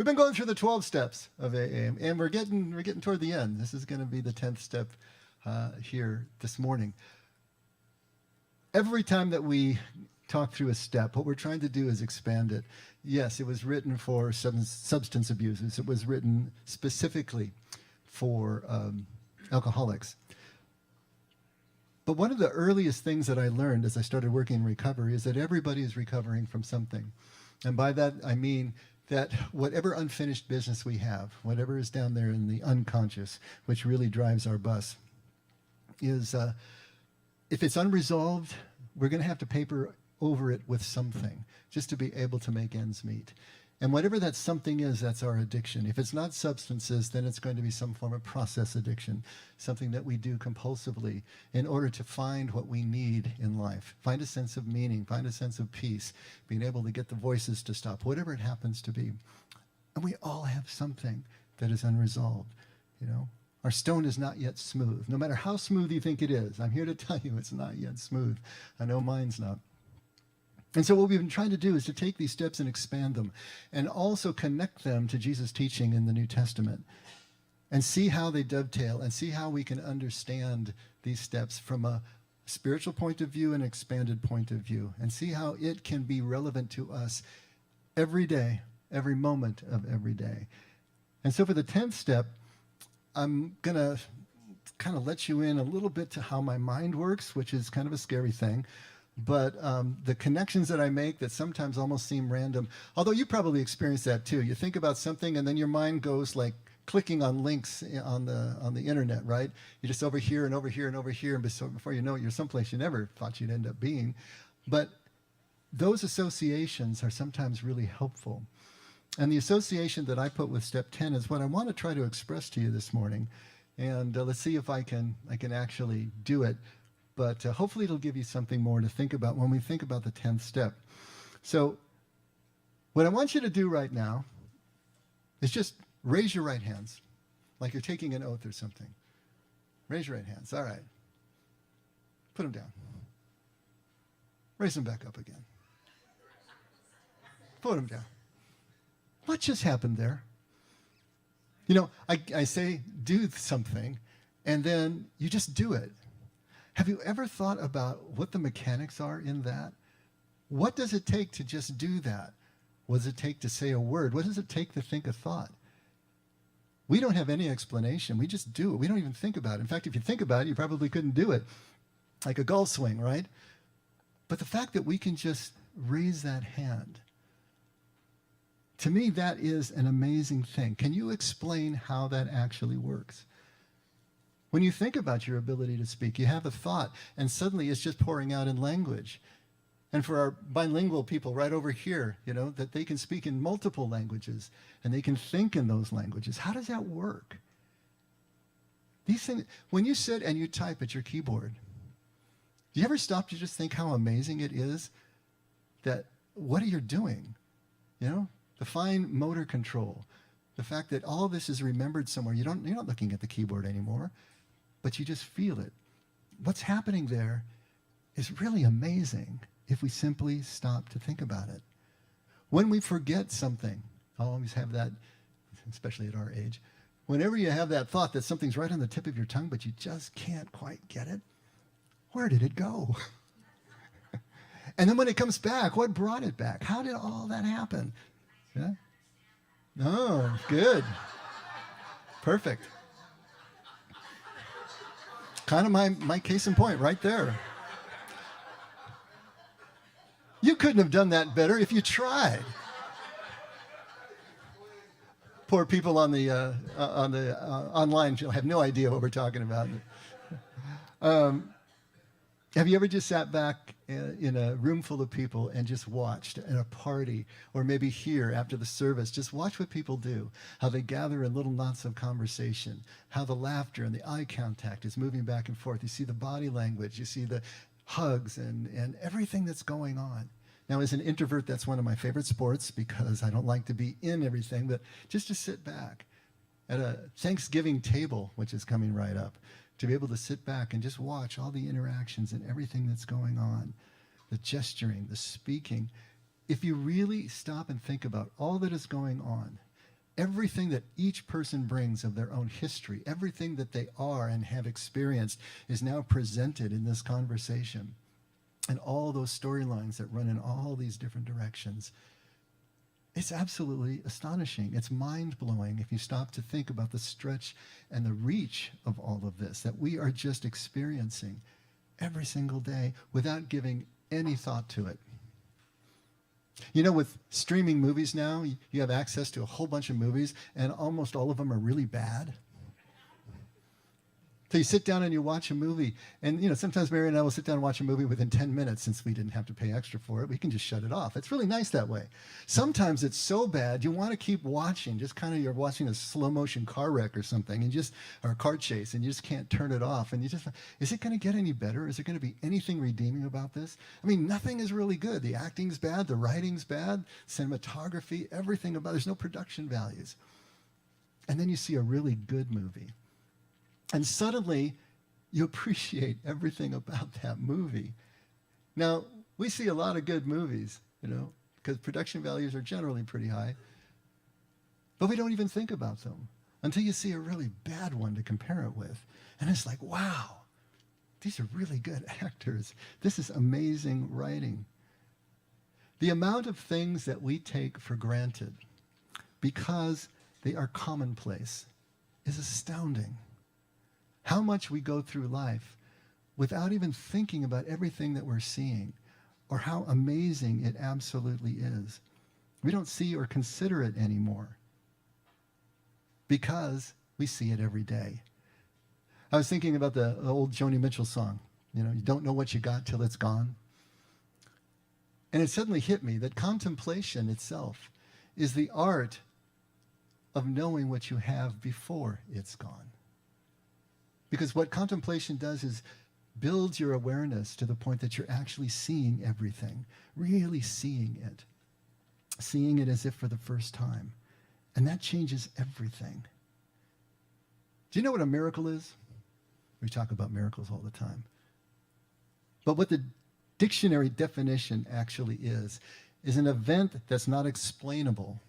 We've been going through the 12 steps of AA, and we're getting toward the end. This is going to be the 10th step here this morning. Every time that we talk through a step, what we're trying to do is expand it. Yes, it was written for substance abusers. It was written specifically for alcoholics. But one of the earliest things that I learned as I started working in recovery is that everybody is recovering from something. And by that, I mean that whatever unfinished business we have, whatever is down there in the unconscious, which really drives our bus, is if it's unresolved, we're going to have to paper over it with something just to be able to make ends meet. And whatever that something is, that's our addiction. If it's not substances, then it's going to be some form of process addiction, something that we do compulsively in order to find what we need in life, find a sense of meaning, find a sense of peace, being able to get the voices to stop, whatever it happens to be. And we all have something that is unresolved, you know. Our stone is not yet smooth. No matter how smooth you think it is, I'm here to tell you it's not yet smooth. I know mine's not. And so what we've been trying to do is to take these steps and expand them and also connect them to Jesus' teaching in the New Testament and see how they dovetail and see how we can understand these steps from a spiritual point of view and expanded point of view and see how it can be relevant to us every day, every moment of every day. And so for the 10th step, I'm going to kind of let you in a little bit to how my mind works, which is kind of a scary thing. But the connections that I make that sometimes almost seem random, although you probably experience that too. You think about something and then your mind goes like clicking on links on the internet, right? You're just over here and over here and over here, and before you know it, you're someplace you never thought you'd end up being. But those associations are sometimes really helpful. And the association that I put with step 10 is what I want to try to express to you this morning. And let's see if I can actually do it. But hopefully it'll give you something more to think about when we think about the 10th step. So what I want you to do right now is just raise your right hands, like you're taking an oath or something. Raise your right hands. All right. Put them down. Raise them back up again. Put them down. What just happened there? You know, I say do something, and then you just do it. Have you ever thought about what the mechanics are in that? What does it take to just do that? What does it take to say a word? What does it take to think a thought? We don't have any explanation. We just do it. We don't even think about it. In fact, if you think about it, you probably couldn't do it. Like a golf swing, right? But the fact that we can just raise that hand, to me, that is an amazing thing. Can you explain how that actually works? When you think about your ability to speak, you have a thought, and suddenly it's just pouring out in language. And for our bilingual people right over here, you know, that they can speak in multiple languages, and they can think in those languages. How does that work? These things, when you sit and you type at your keyboard, do you ever stop to just think how amazing it is that what are you doing? You know, the fine motor control, the fact that all this is remembered somewhere. You're not looking at the keyboard anymore, but you just feel it. What's happening there is really amazing if we simply stop to think about it. When we forget something, I always have that, especially at our age, whenever you have that thought that something's right on the tip of your tongue, but you just can't quite get it, where did it go? And then when it comes back, what brought it back? How did all that happen? Yeah? Oh, good. Perfect. Kind of my case in point right there. You couldn't have done that better if you tried. Poor people on the online have no idea what we're talking about. Have you ever just sat back in a room full of people and just watched at a party, or maybe here after the service, just watch what people do, how they gather in little knots of conversation, how the laughter and the eye contact is moving back and forth. You see the body language, you see the hugs and everything that's going on. Now, as an introvert, that's one of my favorite sports because I don't like to be in everything, but just to sit back at a Thanksgiving table, which is coming right up, to be able to sit back and just watch all the interactions and everything that's going on, the gesturing, the speaking. If you really stop and think about all that is going on, Everything that each person brings of their own history, everything that they are and have experienced is now presented in this conversation. And all those storylines that run in all these different directions. It's absolutely astonishing. It's mind-blowing if you stop to think about the stretch and the reach of all of this that we are just experiencing every single day without giving any thought to it. You know, with streaming movies now, you have access to a whole bunch of movies, and almost all of them are really bad. So you sit down and you watch a movie, and sometimes Mary and I will sit down and watch a movie within 10 minutes since we didn't have to pay extra for it. We can just shut it off. It's really nice that way. Sometimes it's so bad you want to keep watching, just kind of you're watching a slow motion car wreck or something, or a car chase, and you just can't turn it off. And is it going to get any better? Is there going to be anything redeeming about this? I mean, nothing is really good. The acting's bad, the writing's bad, cinematography, everything about there's no production values. And then you see a really good movie. And suddenly, you appreciate everything about that movie. Now, we see a lot of good movies, because production values are generally pretty high. But we don't even think about them until you see a really bad one to compare it with. And it's like, wow, these are really good actors. This is amazing writing. The amount of things that we take for granted because they are commonplace is astounding. How much we go through life without even thinking about everything that we're seeing or how amazing it absolutely is. We don't see or consider it anymore because we see it every day. I was thinking about the old Joni Mitchell song, you don't know what you got till it's gone. And it suddenly hit me that contemplation itself is the art of knowing what you have before it's gone. Because what contemplation does is builds your awareness to the point that you're actually seeing everything, really seeing it as if for the first time. And that changes everything. Do you know what a miracle is? We talk about miracles all the time. But what the dictionary definition actually is an event that's not explainable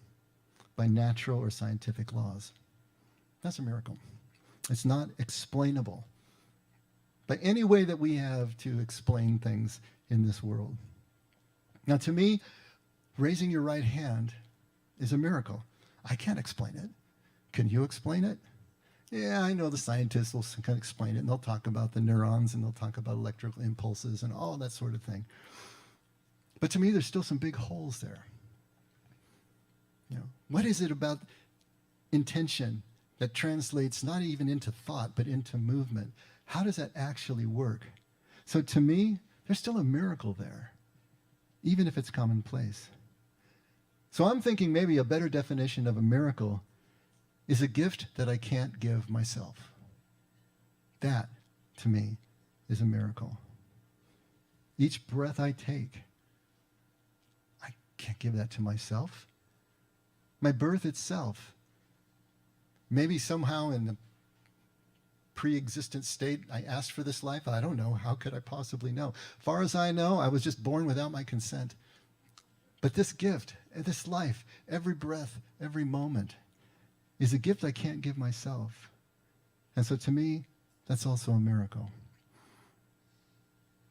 by natural or scientific laws. That's a miracle. It's not explainable by any way that we have to explain things in this world. Now, to me, raising your right hand is a miracle. I can't explain it. Can you explain it? Yeah, I know the scientists will kind of explain it, and they'll talk about the neurons, and they'll talk about electrical impulses and all that sort of thing. But to me, there's still some big holes there. What is it about intention that translates not even into thought, but into movement? How does that actually work? So to me, there's still a miracle there, even if it's commonplace. So I'm thinking maybe a better definition of a miracle is a gift that I can't give myself. That, to me, is a miracle. Each breath I take, I can't give that to myself. My birth itself, maybe somehow in the pre-existent state, I asked for this life. I don't know. How could I possibly know? Far as I know, I was just born without my consent. But this gift, this life, every breath, every moment, is a gift I can't give myself. And so to me, that's also a miracle.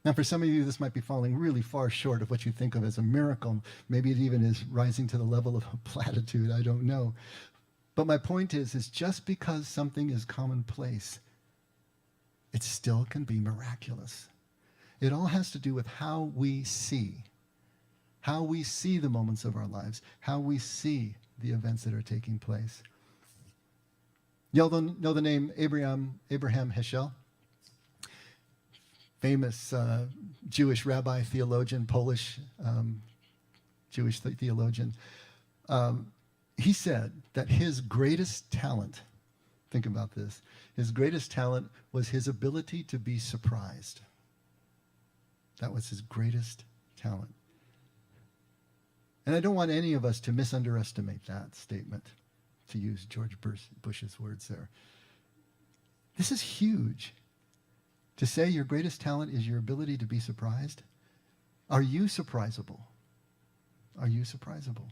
Now, for some of you, this might be falling really far short of what you think of as a miracle. Maybe it even is rising to the level of a platitude. I don't know. But my point is just because something is commonplace, it still can be miraculous. It all has to do with how we see the moments of our lives, how we see the events that are taking place. You all know the name Abraham Heschel? Famous Jewish rabbi, theologian, Polish Jewish theologian. He said that his greatest talent, think about this, his greatest talent was his ability to be surprised. That was his greatest talent. And I don't want any of us to misunderestimate that statement, to use George Bush's words there. This is huge. To say your greatest talent is your ability to be surprised. Are you surprisable? Are you surprisable?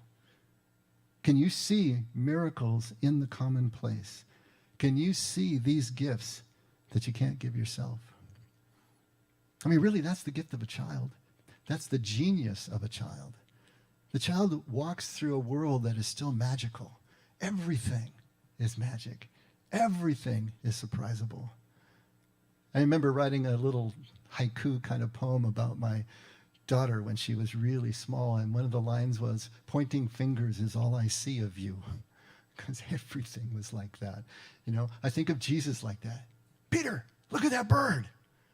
Can you see miracles in the commonplace? Can you see these gifts that you can't give yourself? I mean, really, that's the gift of a child. That's the genius of a child. The child walks through a world that is still magical. Everything is magic. Everything is surprisable. I remember writing a little haiku kind of poem about my daughter when she was really small, and one of the lines was, "Pointing fingers is all I see of you." Because everything was like that. You know, I think of Jesus like that. "Peter, look at that bird.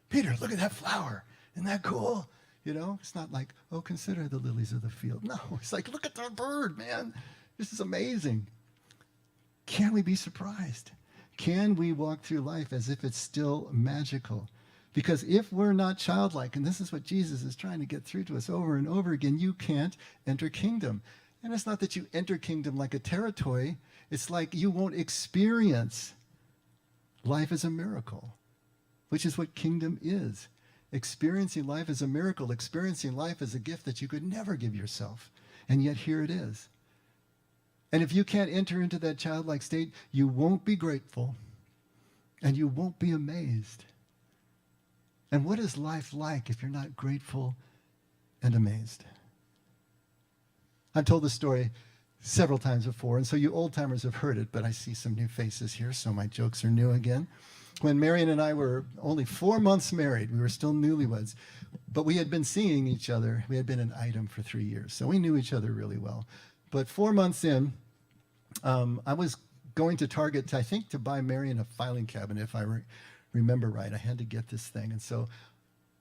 Peter, look at that flower. Isn't that cool?" You know, it's not like, "Oh, consider the lilies of the field." No, it's like, look at that bird, man. This is amazing. Can we be surprised? Can we walk through life as if it's still magical? Because if we're not childlike, and this is what Jesus is trying to get through to us over and over again, you can't enter kingdom. And it's not that you enter kingdom like a territory. It's like you won't experience life as a miracle, which is what kingdom is. Experiencing life as a miracle, experiencing life as a gift that you could never give yourself. And yet here it is. And if you can't enter into that childlike state, you won't be grateful and you won't be amazed. And what is life like if you're not grateful and amazed? I've told this story several times before, and so you old-timers have heard it, but I see some new faces here, so my jokes are new again. When Marion and I were only 4 months married, we were still newlyweds, but we had been seeing each other. We had been an item for 3 years, so we knew each other really well. But 4 months in, I was going to Target, I think, to buy Marion a filing cabinet, if I remember right. I had to get this thing. And so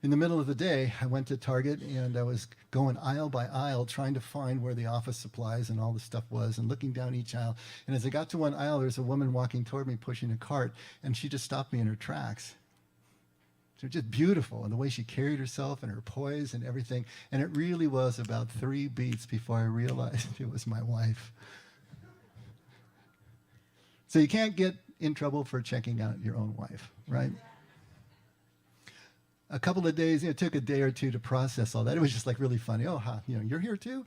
in the middle of the day, I went to Target, and I was going aisle by aisle trying to find where the office supplies and all the stuff was, and looking down each aisle. And as I got to one aisle, there's a woman walking toward me pushing a cart, and she just stopped me in her tracks. She was just beautiful, and the way she carried herself and her poise and everything. And it really was about 3 beats before I realized it was my wife. So you can't get in trouble for checking out your own wife, right? A couple of days, it took a day or two to process all that. It was just like really funny. "Oh, you're here too?"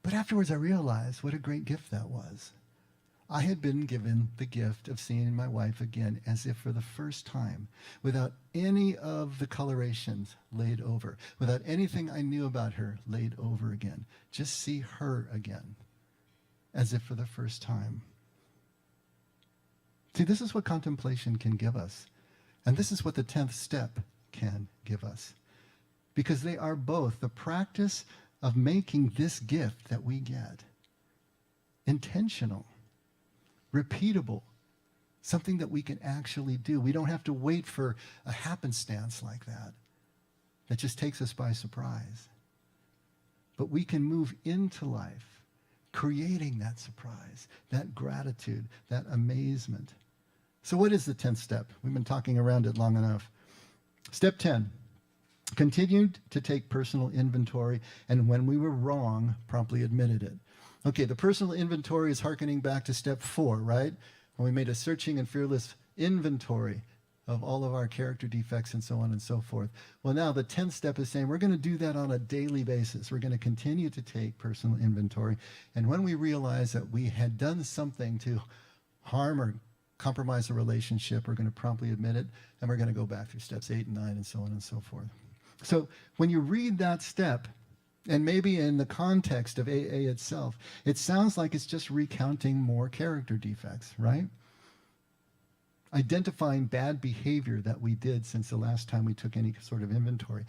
But afterwards I realized what a great gift that was. I had been given the gift of seeing my wife again as if for the first time, without any of the colorations laid over, without anything I knew about her laid over again. Just see her again, as if for the first time. See, this is what contemplation can give us. And this is what the 10th step can give us. Because they are both the practice of making this gift that we get intentional, repeatable, something that we can actually do. We don't have to wait for a happenstance like that just takes us by surprise. But we can move into life creating that surprise, that gratitude, that amazement. So what is the 10th step? We've been talking around it long enough. Step 10, continued to take personal inventory, and when we were wrong, promptly admitted it. Okay, the personal inventory is hearkening back to step 4, right? When we made a searching and fearless inventory of all of our character defects and so on and so forth. Well, now the 10th step is saying we're going to do that on a daily basis. We're going to continue to take personal inventory. And when we realize that we had done something to harm or compromise a relationship, we're going to promptly admit it, and we're going to go back through steps 8 and 9 and so on and so forth. So when you read that step, and maybe in the context of AA itself, it sounds like it's just recounting more character defects, right? Identifying bad behavior that we did since the last time we took any sort of inventory.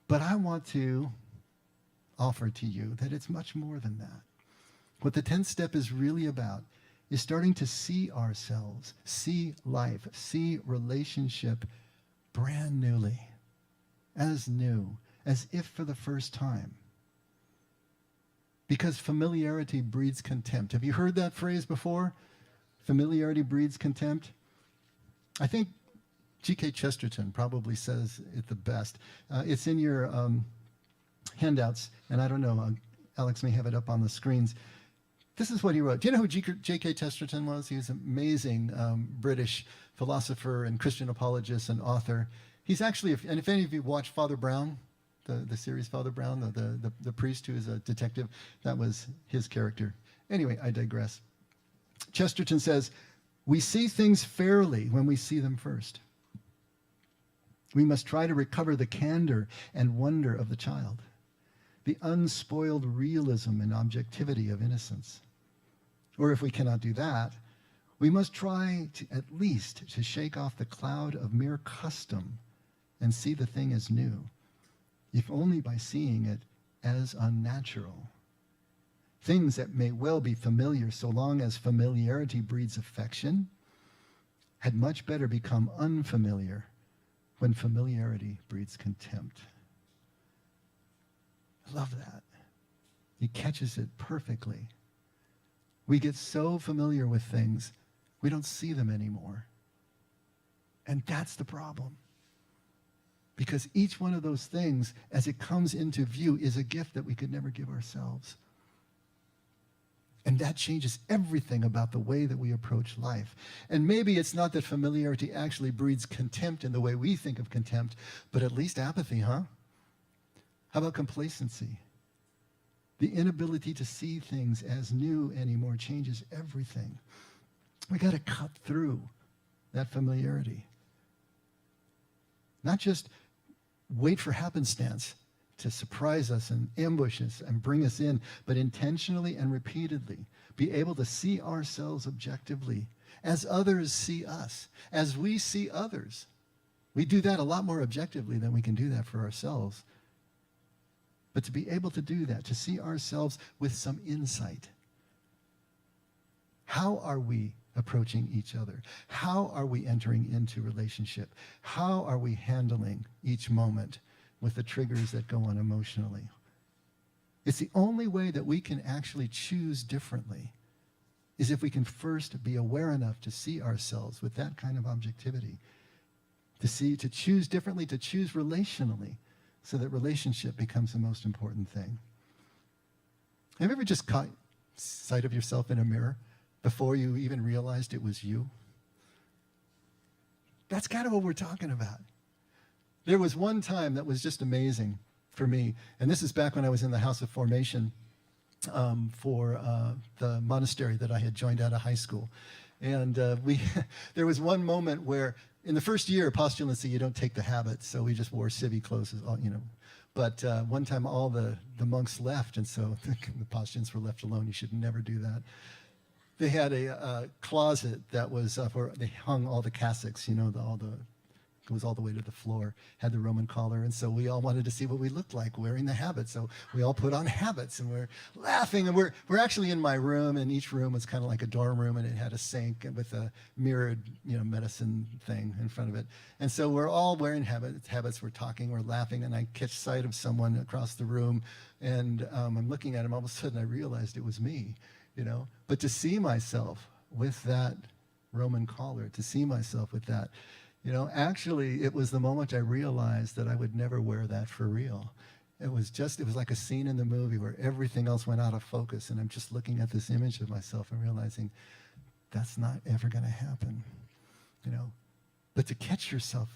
But I want to offer to you that it's much more than that. What the 10th step is really about is starting to see ourselves, see life, see relationship brand newly, as new, as if for the first time. Because familiarity breeds contempt. Have you heard that phrase before? Familiarity breeds contempt. I think G.K. Chesterton probably says it the best. It's in your handouts, and I don't know, Alex may have it up on the screens. This is what he wrote. Do you know who G.K. Chesterton was? He was an amazing British philosopher and Christian apologist and author. He's actually, and if any of you watch Father Brown, the series Father Brown, the priest who is a detective. That was his character. Anyway, I digress. Chesterton says, we see things fairly when we see them first. We must try to recover the candor and wonder of the child, the unspoiled realism and objectivity of innocence. Or if we cannot do that, we must try to, at least, to shake off the cloud of mere custom and see the thing as new, if only by seeing it as unnatural. Things that may well be familiar so long as familiarity breeds affection had much better become unfamiliar when familiarity breeds contempt. I love that. He catches it perfectly. We get so familiar with things, we don't see them anymore. And that's the problem. Because each one of those things, as it comes into view, is a gift that we could never give ourselves. And that changes everything about the way that we approach life. And maybe it's not that familiarity actually breeds contempt in the way we think of contempt, but at least apathy, huh? How about complacency? The inability to see things as new anymore changes everything. We got to cut through that familiarity. Not just wait for happenstance to surprise us and ambush us and bring us in, but intentionally and repeatedly be able to see ourselves objectively as others see us, as we see others. We do that a lot more objectively than we can do that for ourselves. But to be able to do that, to see ourselves with some insight. How are we approaching each other? How are we entering into relationship? How are we handling each moment with the triggers that go on emotionally? It's the only way that we can actually choose differently is if we can first be aware enough to see ourselves with that kind of objectivity, to choose differently, to choose relationally, so that relationship becomes the most important thing. Have you ever just caught sight of yourself in a mirror before you even realized it was you? That's kind of what we're talking about. There was one time that was just amazing for me, and this is back when I was in the House of Formation for the monastery that I had joined out of high school. And there was one moment where, in the first year of postulancy, you don't take the habit, so we just wore civvy clothes, But one time all the monks left, and so the postulants were left alone. You should never do that. They had a closet that was where they hung all the cassocks, it goes all the way to the floor, had the Roman collar, and so we all wanted to see what we looked like wearing the habit. So we all put on habits, and we're laughing, and we're actually in my room, and each room was kind of like a dorm room, and it had a sink with a mirrored, medicine thing in front of it. And so we're all wearing habits, we're talking, we're laughing, and I catch sight of someone across the room, and I'm looking at him. All of a sudden, I realized it was me, But to see myself with that Roman collar, to see myself with that, actually, it was the moment I realized that I would never wear that for real. It was like a scene in the movie where everything else went out of focus, and I'm just looking at this image of myself and realizing that's not ever going to happen, But to catch yourself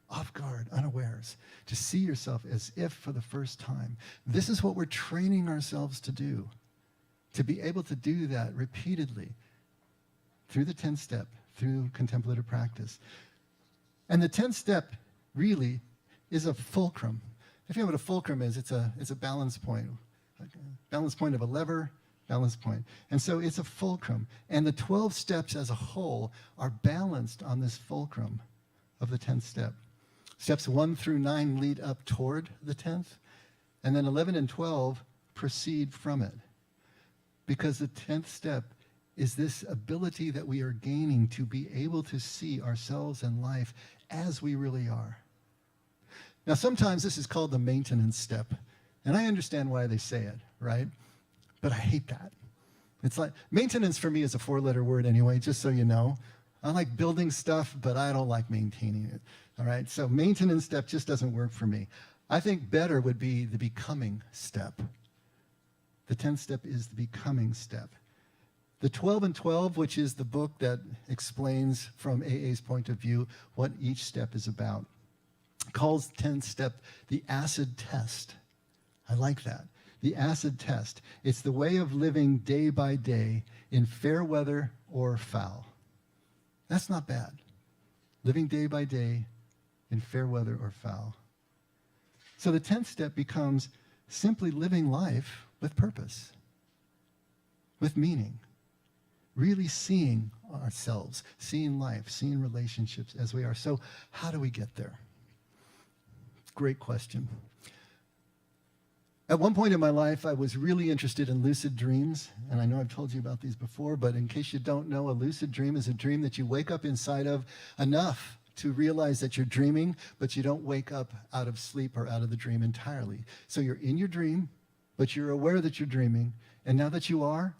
off guard, unawares, to see yourself as if for the first time, this is what we're training ourselves to do, to be able to do that repeatedly through the 10th step, through contemplative practice. And the 10th step really is a fulcrum. If you know what a fulcrum is, it's a balance point. Like a balance point of a lever, balance point. And so it's a fulcrum. And the 12 steps as a whole are balanced on this fulcrum of the 10th step. Steps 1 through 9 lead up toward the 10th, and then 11 and 12 proceed from it. Because the 10th step is this ability that we are gaining to be able to see ourselves and life as we really are. Now, sometimes this is called the maintenance step, and I understand why they say it, right? But I hate that. It's like, maintenance for me is a 4-letter word anyway, just so you know. I like building stuff, but I don't like maintaining it, all right? So maintenance step just doesn't work for me. I think better would be the becoming step. The 10th step is the becoming step. The 12 and 12, which is the book that explains from AA's point of view what each step is about. calls 10th step the acid test. I like that. The acid test. It's the way of living day by day in fair weather or foul. That's not bad. Living day by day in fair weather or foul. So the 10th step becomes simply living life with purpose, with meaning, really seeing ourselves, seeing life, seeing relationships as we are. So how do we get there? Great question. At one point in my life, I was really interested in lucid dreams, and I know I've told you about these before, but in case you don't know, a lucid dream is a dream that you wake up inside of enough to realize that you're dreaming, but you don't wake up out of sleep or out of the dream entirely. So you're in your dream, but you're aware that you're dreaming, and now that you are,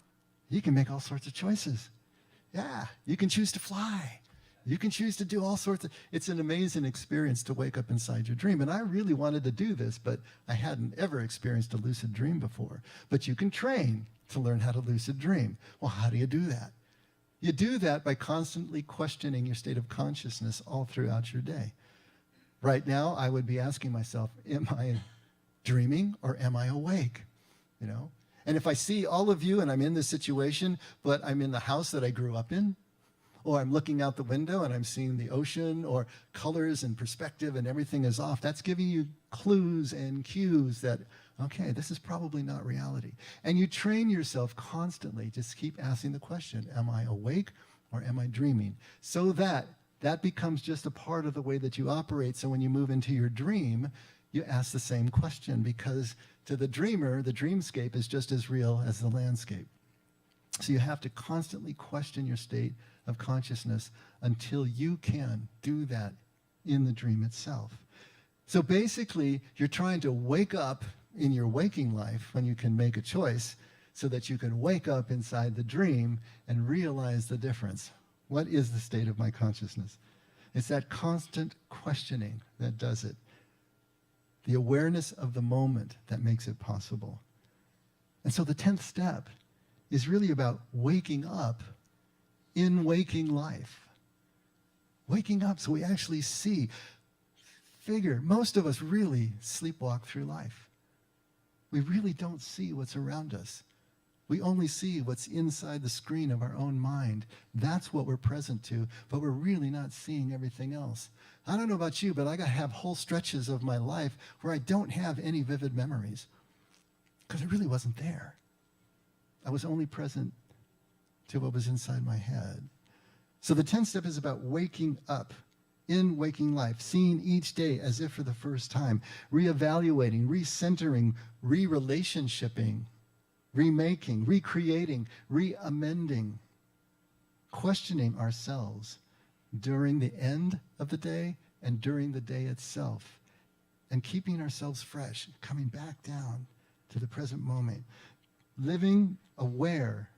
you can make all sorts of choices. Yeah, you can choose to fly. You can choose to do all sorts of, it's an amazing experience to wake up inside your dream. And I really wanted to do this, but I hadn't ever experienced a lucid dream before. But you can train to learn how to lucid dream. Well, how do you do that? You do that by constantly questioning your state of consciousness all throughout your day. Right now, I would be asking myself, am I dreaming or am I awake? You know? And if I see all of you and I'm in this situation, but I'm in the house that I grew up in, or I'm looking out the window and I'm seeing the ocean, or colors and perspective and everything is off, that's giving you clues and cues that, okay, this is probably not reality. And you train yourself constantly, just keep asking the question, am I awake or am I dreaming? So that becomes just a part of the way that you operate. So when you move into your dream, you ask the same question, because to the dreamer, the dreamscape is just as real as the landscape. So you have to constantly question your state of consciousness until you can do that in the dream itself. So basically, you're trying to wake up in your waking life when you can make a choice so that you can wake up inside the dream and realize the difference. What is the state of my consciousness? It's that constant questioning that does it. The awareness of the moment that makes it possible. And so the 10th step is really about waking up in waking life. Waking up so we actually see, figure, most of us really sleepwalk through life. We really don't see what's around us. We only see what's inside the screen of our own mind. That's what we're present to, but we're really not seeing everything else. I don't know about you, but I have whole stretches of my life where I don't have any vivid memories because I really wasn't there. I was only present to what was inside my head. So the 10th step is about waking up in waking life, seeing each day as if for the first time, reevaluating, recentering, re-relationshiping, remaking, recreating, re-amending, questioning ourselves during the end of the day and during the day itself, and keeping ourselves fresh, coming back down to the present moment, living aware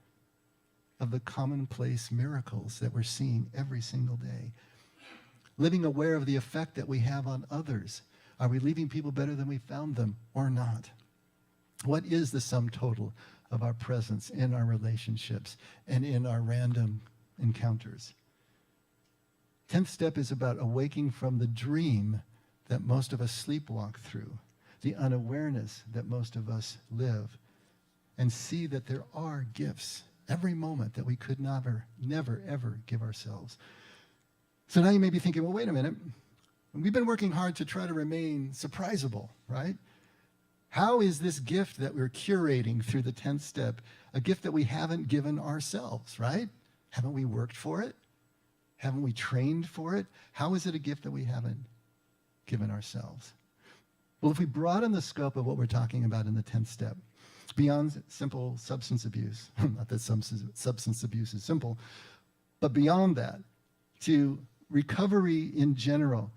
of the commonplace miracles that we're seeing every single day, living aware of the effect that we have on others. Are we leaving people better than we found them or not? What is the sum total of our presence in our relationships and in our random encounters? 10th step is about awaking from the dream that most of us sleepwalk through, the unawareness that most of us live, and see that there are gifts every moment that we could never, ever give ourselves. So now you may be thinking, well, wait a minute. We've been working hard to try to remain surprisable, right? How is this gift that we're curating through the 10th step a gift that we haven't given ourselves, right? Haven't we worked for it? Haven't we trained for it? How is it a gift that we haven't given ourselves? Well, if we broaden the scope of what we're talking about in the 10th step, beyond simple substance abuse, not that substance abuse is simple, but beyond that, to recovery in general.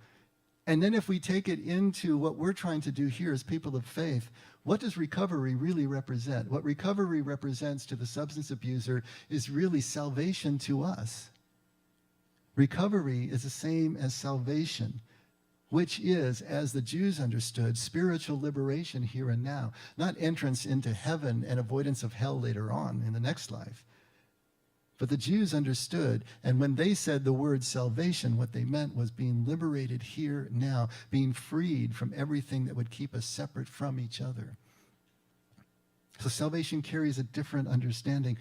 And then if we take it into what we're trying to do here as people of faith, what does recovery really represent? What recovery represents to the substance abuser is really salvation to us. Recovery is the same as salvation, which is, as the Jews understood, spiritual liberation here and now, not entrance into heaven and avoidance of hell later on in the next life. But the Jews understood, and when they said the word salvation, what they meant was being liberated here now, being freed from everything that would keep us separate from each other. So salvation carries a different understanding.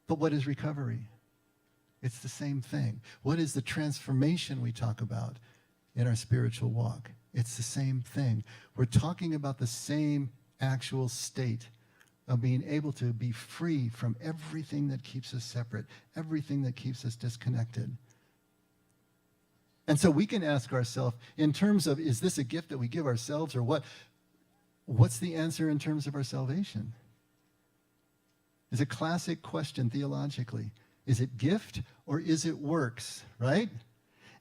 But what is recovery? It's the same thing. What is the transformation we talk about in our spiritual walk? It's the same thing. We're talking about the same actual state of being able to be free from everything that keeps us separate, everything that keeps us disconnected. And so we can ask ourselves, in terms of, is this a gift that we give ourselves, or what? What's the answer in terms of our salvation? It's a classic question theologically. Is it gift or is it works, right?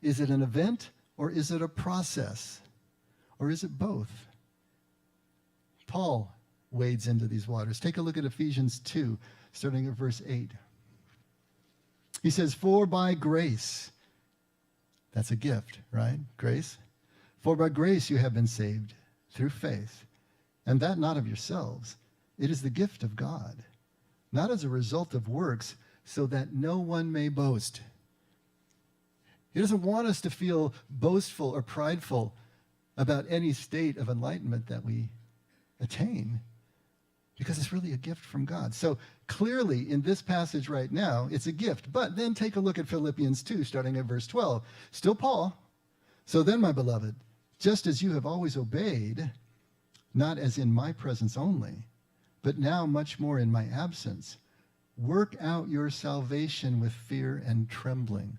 Is it an event or is it a process? Or is it both? Paul wades into these waters. Take a look at Ephesians 2, starting at verse 8. He says, "For by grace," that's a gift, right? Grace. "For by grace you have been saved through faith, and that not of yourselves. It is the gift of God, not as a result of works, so that no one may boast." He doesn't want us to feel boastful or prideful about any state of enlightenment that we attain, because it's really a gift from God. So clearly in this passage right now, it's a gift. But then take a look at Philippians 2, starting at verse 12. Still Paul. "So then, my beloved, just as you have always obeyed, not as in my presence only, but now much more in my absence, work out your salvation with fear and trembling."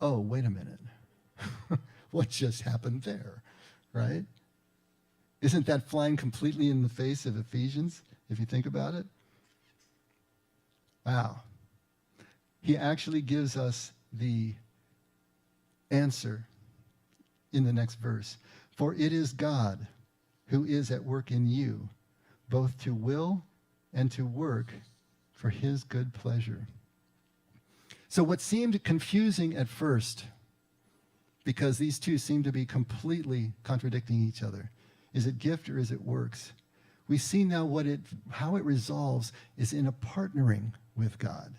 Oh, wait a minute. What just happened there, right? Isn't that flying completely in the face of Ephesians, if you think about it? Wow. He actually gives us the answer in the next verse. "For it is God who is at work in you, both to will and to work for his good pleasure." So what seemed confusing at first, because these two seem to be completely contradicting each other, is it gift or is it works? We see now how it resolves is in a partnering with God.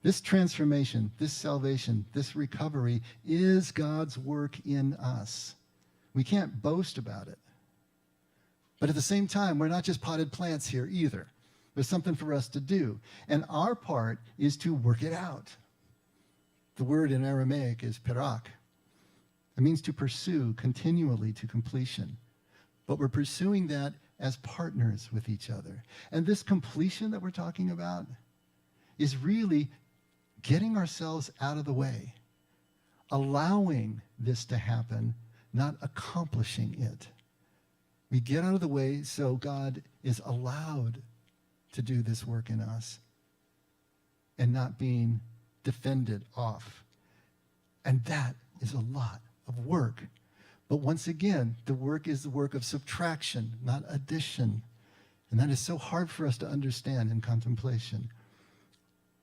This transformation, this salvation, this recovery is God's work in us. We can't boast about it. But at the same time, we're not just potted plants here either. There's something for us to do. And our part is to work it out. The word in Aramaic is perak. It means to pursue continually to completion. But we're pursuing that as partners with each other. And this completion that we're talking about is really getting ourselves out of the way, allowing this to happen, not accomplishing it. We get out of the way so God is allowed to do this work in us and not being defended off. And that is a lot of work. But once again, the work is the work of subtraction, not addition. And that is so hard for us to understand in contemplation.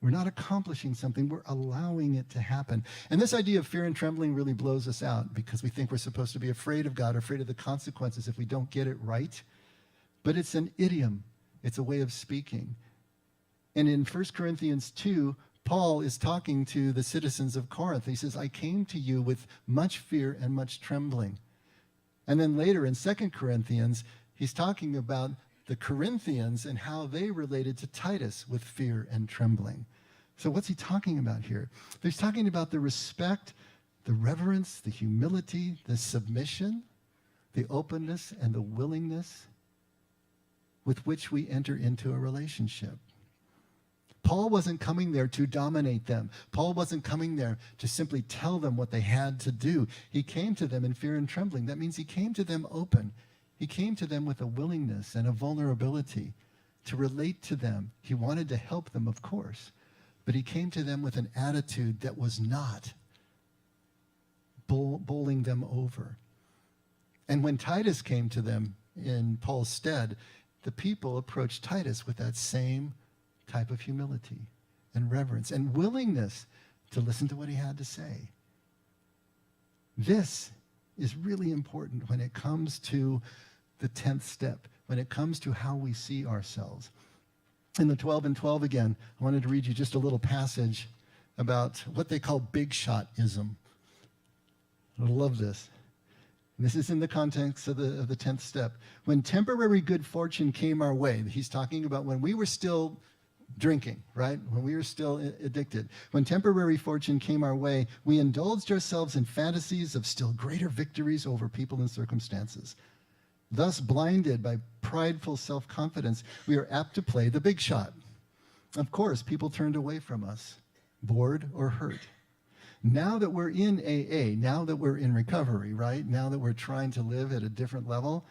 We're not accomplishing something, we're allowing it to happen. And this idea of fear and trembling really blows us out because we think we're supposed to be afraid of God, afraid of the consequences if we don't get it right. But it's an idiom. It's a way of speaking. And in 1 Corinthians 2, Paul is talking to the citizens of Corinth. He says, "I came to you with much fear and much trembling." And then later in 2 Corinthians, he's talking about the Corinthians and how they related to Titus with fear and trembling. So what's he talking about here? He's talking about the respect, the reverence, the humility, the submission, the openness, and the willingness with which we enter into a relationship. Paul wasn't coming there to dominate them. Paul wasn't coming there to simply tell them what they had to do. He came to them in fear and trembling. That means he came to them open. He came to them with a willingness and a vulnerability to relate to them. He wanted to help them, of course, but he came to them with an attitude that was not bowling them over. And when Titus came to them in Paul's stead, the people approached Titus with that same type of humility and reverence and willingness to listen to what he had to say. This is really important when it comes to the 10th step, when it comes to how we see ourselves. In the 12 and 12 again, I wanted to read you just a little passage about what they call big shot-ism. I love this. This is in the context of the 10th step. When temporary good fortune came our way, he's talking about when we were still drinking, right? When we were still addicted. When temporary fortune came our way, we indulged ourselves in fantasies of still greater victories over people and circumstances. Thus, blinded by prideful self-confidence, we are apt to play the big shot. Of course, people turned away from us, bored or hurt. Now that we're in AA, now that we're in recovery, right? Now that we're trying to live at a different level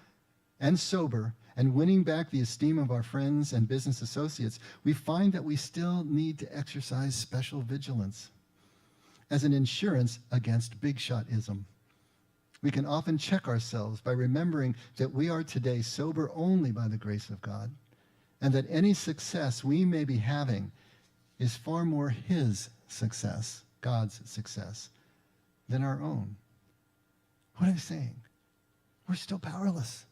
and sober and winning back the esteem of our friends and business associates, we find that we still need to exercise special vigilance as an insurance against big shot-ism. We can often check ourselves by remembering that we are today sober only by the grace of God, and that any success we may be having is far more His success, God's success, than our own. What am I saying? We're still powerless.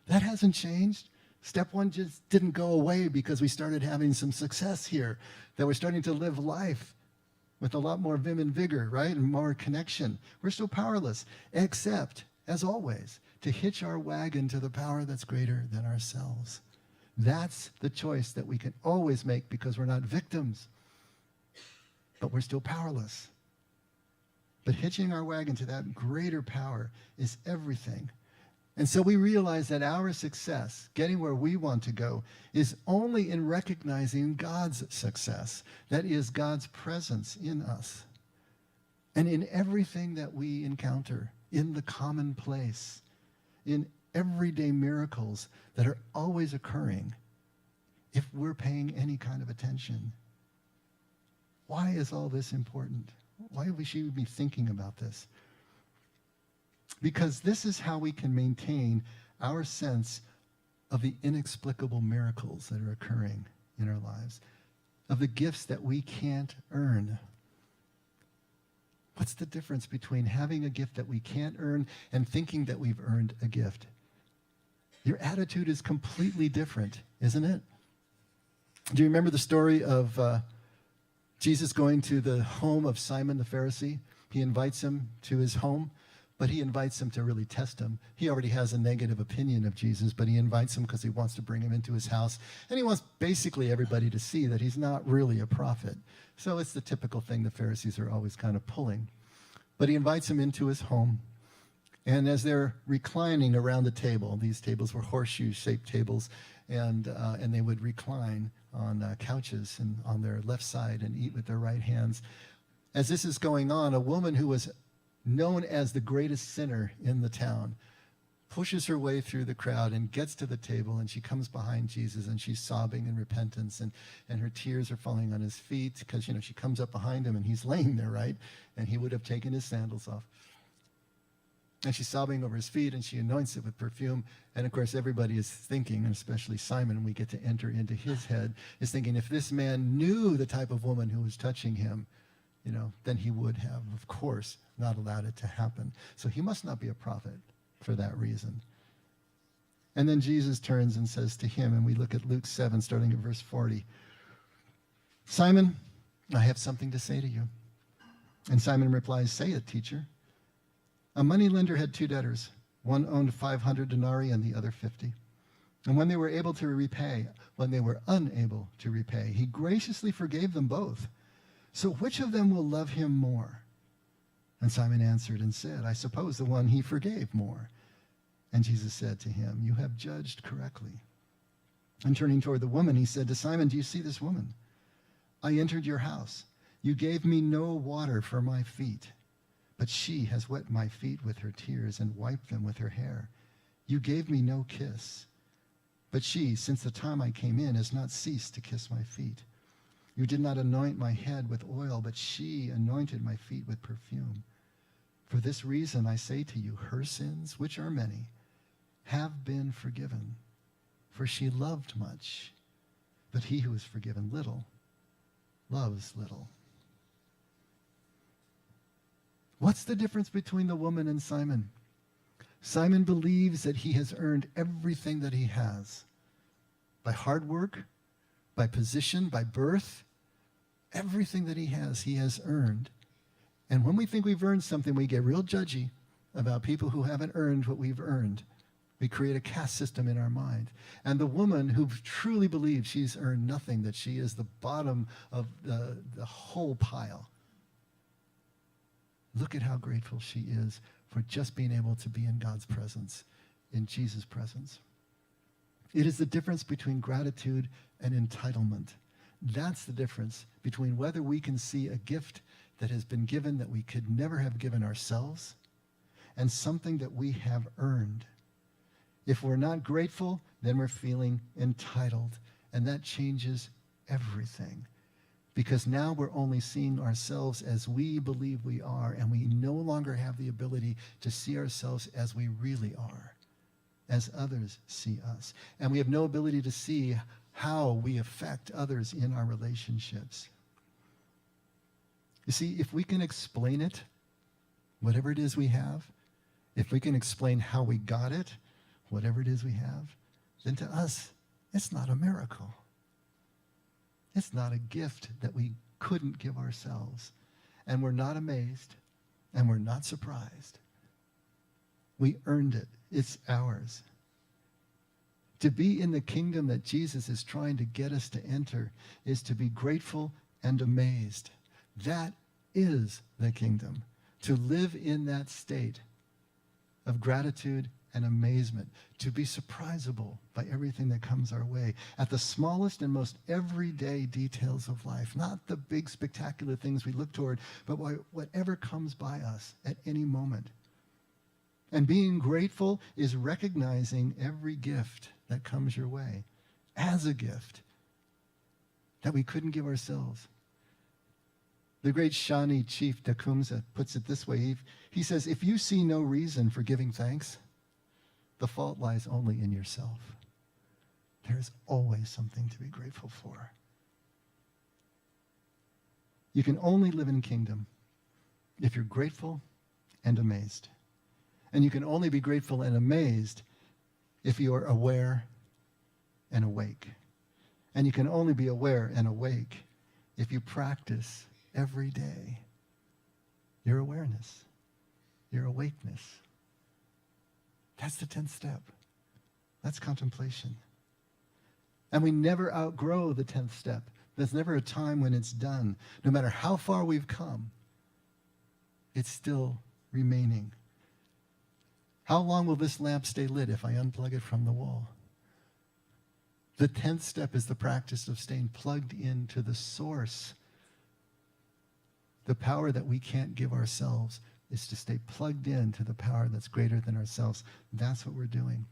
That hasn't changed. Step one just didn't go away because we started having some success here, that we're starting to live life with a lot more vim and vigor, right? And more connection. We're still powerless, except, as always, to hitch our wagon to the power that's greater than ourselves. That's the choice that we can always make because we're not victims, but we're still powerless. But hitching our wagon to that greater power is everything. And so we realize that our success, getting where we want to go, is only in recognizing God's success. That is God's presence in us. And in everything that we encounter, in the commonplace, in everyday miracles that are always occurring, if we're paying any kind of attention. Why is all this important? Why should we be thinking about this? Because this is how we can maintain our sense of the inexplicable miracles that are occurring in our lives, of the gifts that we can't earn. What's the difference between having a gift that we can't earn and thinking that we've earned a gift? Your attitude is completely different, isn't it? Do you remember the story of Jesus going to the home of Simon the Pharisee? He invites him to his home. But he invites him to really test him. He already has a negative opinion of Jesus, but he invites him because he wants to bring him into his house. And he wants basically everybody to see that he's not really a prophet. So it's the typical thing the Pharisees are always kind of pulling. But he invites him into his home. And as they're reclining around the table, these tables were horseshoe-shaped tables, and they would recline on couches and on their left side and eat with their right hands. As this is going on, a woman who was known as the greatest sinner in the town, pushes her way through the crowd and gets to the table, and she comes behind Jesus, and she's sobbing in repentance, and her tears are falling on his feet because, she comes up behind him, and he's laying there, right? And he would have taken his sandals off. And she's sobbing over his feet, and she anoints it with perfume. And, of course, everybody is thinking, and especially Simon, we get to enter into his head, is thinking if this man knew the type of woman who was touching him, then he would have, of course, not allowed it to happen. So he must not be a prophet for that reason. And then Jesus turns and says to him, and we look at Luke 7, starting at verse 40, Simon, I have something to say to you. And Simon replies, say it, teacher. A moneylender had 2 debtors. One owned 500 denarii and the other 50. And when they were unable to repay, he graciously forgave them both. So which of them will love him more? And Simon answered and said, I suppose the one he forgave more. And Jesus said to him, you have judged correctly. And turning toward the woman, he said to Simon, do you see this woman? I entered your house. You gave me no water for my feet, but she has wet my feet with her tears and wiped them with her hair. You gave me no kiss, but she, since the time I came in, has not ceased to kiss my feet. You did not anoint my head with oil, but she anointed my feet with perfume. For this reason I say to you, her sins, which are many, have been forgiven. For she loved much, but he who is forgiven little loves little. What's the difference between the woman and Simon? Simon believes that he has earned everything that he has by hard work by position, by birth. Everything that he has earned. And when we think we've earned something, we get real judgy about people who haven't earned what we've earned. We create a caste system in our mind. And the woman who truly believes she's earned nothing, that she is the bottom of the whole pile, look at how grateful she is for just being able to be in God's presence, in Jesus' presence. It is the difference between gratitude and entitlement. That's the difference between whether we can see a gift that has been given that we could never have given ourselves and something that we have earned. If we're not grateful, then we're feeling entitled, and that changes everything. Because now we're only seeing ourselves as we believe we are, and we no longer have the ability to see ourselves as we really are, as others see us. And we have no ability to see how we affect others in our relationships. You see, if we can explain it, whatever it is we have, if we can explain how we got it, whatever it is we have, then to us, it's not a miracle. It's not a gift that we couldn't give ourselves. And we're not amazed, and we're not surprised. We earned it. It's ours. To be in the kingdom that Jesus is trying to get us to enter is to be grateful and amazed. That is the kingdom. To live in that state of gratitude and amazement, to be surprisable by everything that comes our way at the smallest and most everyday details of life, not the big spectacular things we look toward, but whatever comes by us at any moment. And being grateful is recognizing every gift that comes your way as a gift that we couldn't give ourselves. The great Shawnee chief Tecumseh puts it this way. He says, if you see no reason for giving thanks, the fault lies only in yourself. There is always something to be grateful for. You can only live in kingdom if you're grateful and amazed. And you can only be grateful and amazed if you are aware and awake. And you can only be aware and awake if you practice every day your awareness, your awakeness. That's the 10th step. That's contemplation. And we never outgrow the 10th step. There's never a time when it's done. No matter how far we've come, it's still remaining. How long will this lamp stay lit if I unplug it from the wall? The 10th step is the practice of staying plugged into the source. The power that we can't give ourselves is to stay plugged into the power that's greater than ourselves. That's what we're doing.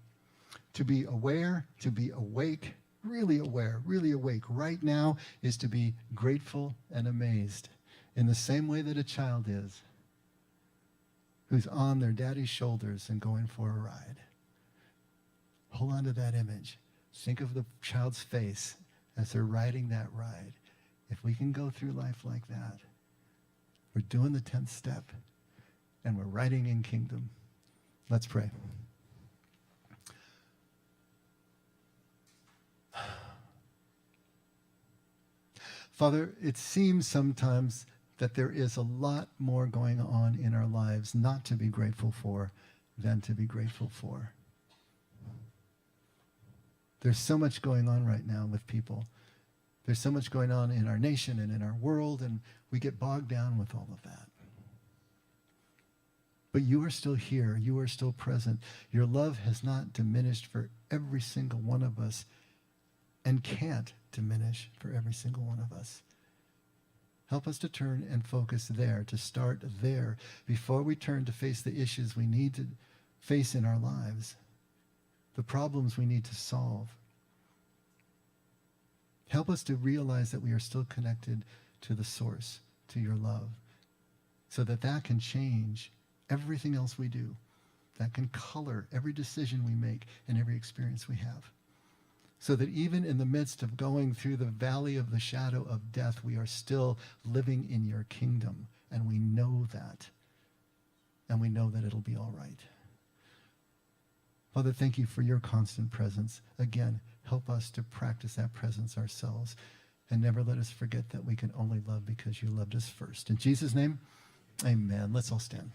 To be aware, to be awake, really aware, really awake right now is to be grateful and amazed in the same way that a child is, who's on their daddy's shoulders and going for a ride. Hold on to that image. Think of the child's face as they're riding that ride. If we can go through life like that, we're doing the 10th step, and we're riding in kingdom. Let's pray. Father, it seems sometimes that there is a lot more going on in our lives not to be grateful for than to be grateful for. There's so much going on right now with people. There's so much going on in our nation and in our world, and we get bogged down with all of that. But you are still here. You are still present. Your love has not diminished for every single one of us and can't diminish for every single one of us. Help us to turn and focus there, to start there, before we turn to face the issues we need to face in our lives, the problems we need to solve. Help us to realize that we are still connected to the source, to your love, so that that can change everything else we do, that can color every decision we make and every experience we have. So that even in the midst of going through the valley of the shadow of death, we are still living in your kingdom. And we know that. And we know that it'll be all right. Father, thank you for your constant presence. Again, Help us to practice that presence ourselves. And never let us forget that we can only love because you loved us first. In Jesus' name, amen. Let's all stand.